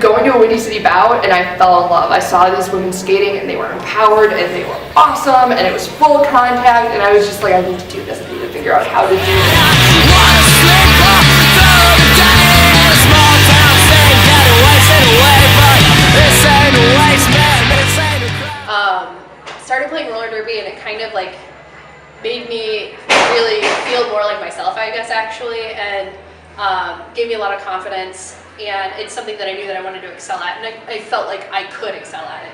going to a Windy City bout, and I fell in love. I saw these women skating, and they were empowered, and they were awesome, and it was full contact, and I was just like, I need to do this. I need to figure out how to do this. Started playing roller derby, and it kind of like made me really feel more like myself, I guess, actually, and gave me a lot of confidence. And it's something that I knew that I wanted to excel at, and I felt like I could excel at it.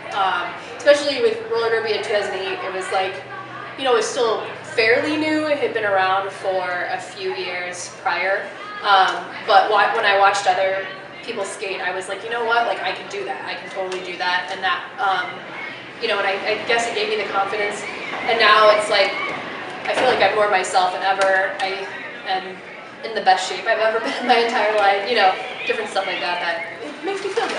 Especially with roller derby in 2008, it was like, it was still fairly new. It had been around for a few years prior. But when I watched other people skate, I was like, you know what, like I can do that. I can totally do that. And that, and I guess it gave me the confidence. And now it's like, I feel like I'm more myself than ever. I am in the best shape I've ever been in my entire life, different stuff like that it makes me feel good,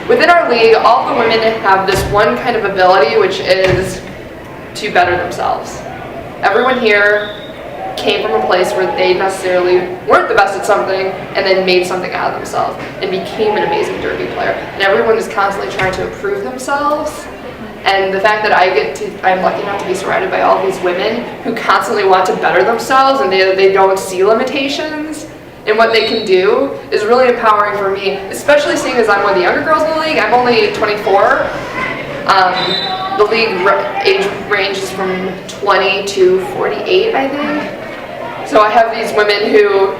Within our league, all the women have this one kind of ability, which is to better themselves. Everyone here came from a place where they necessarily weren't the best at something and then made something out of themselves and became an amazing derby player. And everyone is constantly trying to improve themselves. And the fact that I'm lucky enough to be surrounded by all these women who constantly want to better themselves and they don't see limitations in what they can do is really empowering for me, especially seeing as I'm one of the younger girls in the league. I'm only 24. The league age ranges from 20 to 48, I think. So I have these women who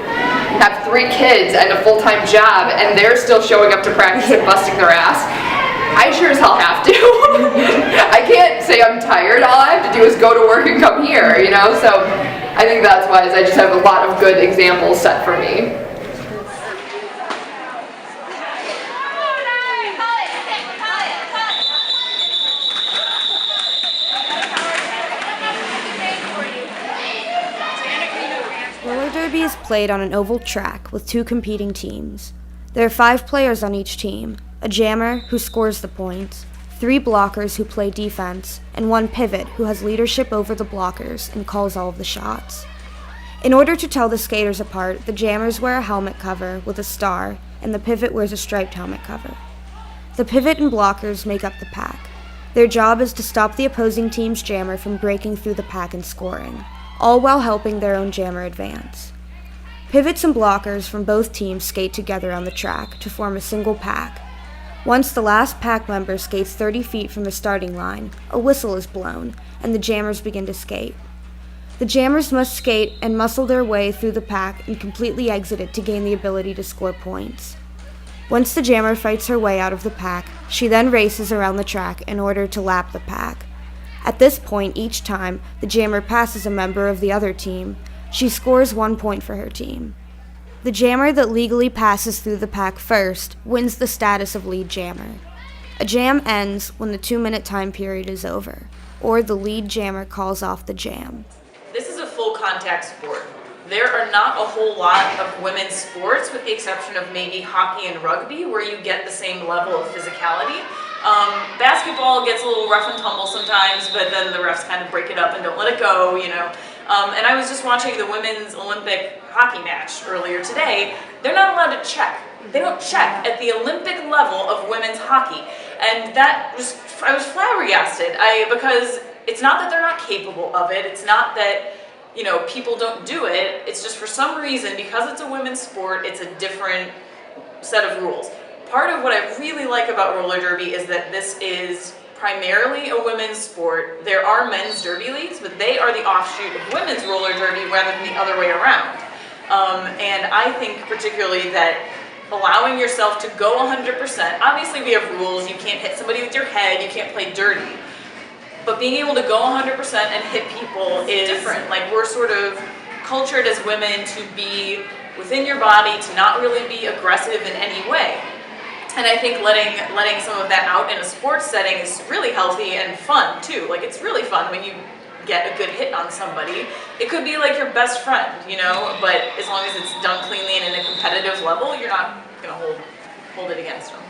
have 3 kids and a full-time job, and they're still showing up to practice and busting their ass. I sure as hell have to. I can't say I'm tired. All I have to do is go to work and come here, So I think that's why I just have a lot of good examples set for me. Roller derby is played on an oval track with 2 competing teams. There are 5 players on each team, a jammer who scores the points, 3 blockers who play defense, and 1 pivot who has leadership over the blockers and calls all of the shots. In order to tell the skaters apart, the jammers wear a helmet cover with a star, and the pivot wears a striped helmet cover. The pivot and blockers make up the pack. Their job is to stop the opposing team's jammer from breaking through the pack and scoring, all while helping their own jammer advance. Pivots and blockers from both teams skate together on the track to form a single pack. Once the last pack member skates 30 feet from the starting line, a whistle is blown, and the jammers begin to skate. The jammers must skate and muscle their way through the pack and completely exit it to gain the ability to score points. Once the jammer fights her way out of the pack, she then races around the track in order to lap the pack. At this point each time the jammer passes a member of the other team, she scores 1 point for her team. The jammer that legally passes through the pack first wins the status of lead jammer. A jam ends when the 2-minute time period is over, or the lead jammer calls off the jam. This is a full contact sport. There are not a whole lot of women's sports, with the exception of maybe hockey and rugby, where you get the same level of physicality. Basketball gets a little rough and tumble sometimes, but then the refs kind of break it up and don't let it go, And I was just watching the women's Olympic hockey match earlier today. They're not allowed to check. They don't check at the Olympic level of women's hockey. And I was flabbergasted, because it's not that they're not capable of it. It's not that, people don't do it. It's just for some reason, because it's a women's sport, it's a different set of rules. Part of what I really like about roller derby is that this is primarily a women's sport. There are men's derby leagues, but they are the offshoot of women's roller derby rather than the other way around. And I think particularly that allowing yourself to go 100%, obviously we have rules, you can't hit somebody with your head, you can't play dirty, but being able to go 100% and hit people is different. Like, we're sort of cultured as women to be within your body, to not really be aggressive in any way. And I think letting some of that out in a sports setting is really healthy and fun too. Like, it's really fun when you get a good hit on somebody. It could be like your best friend, you know, but as long as it's done cleanly and in a competitive level, you're not gonna hold it against them.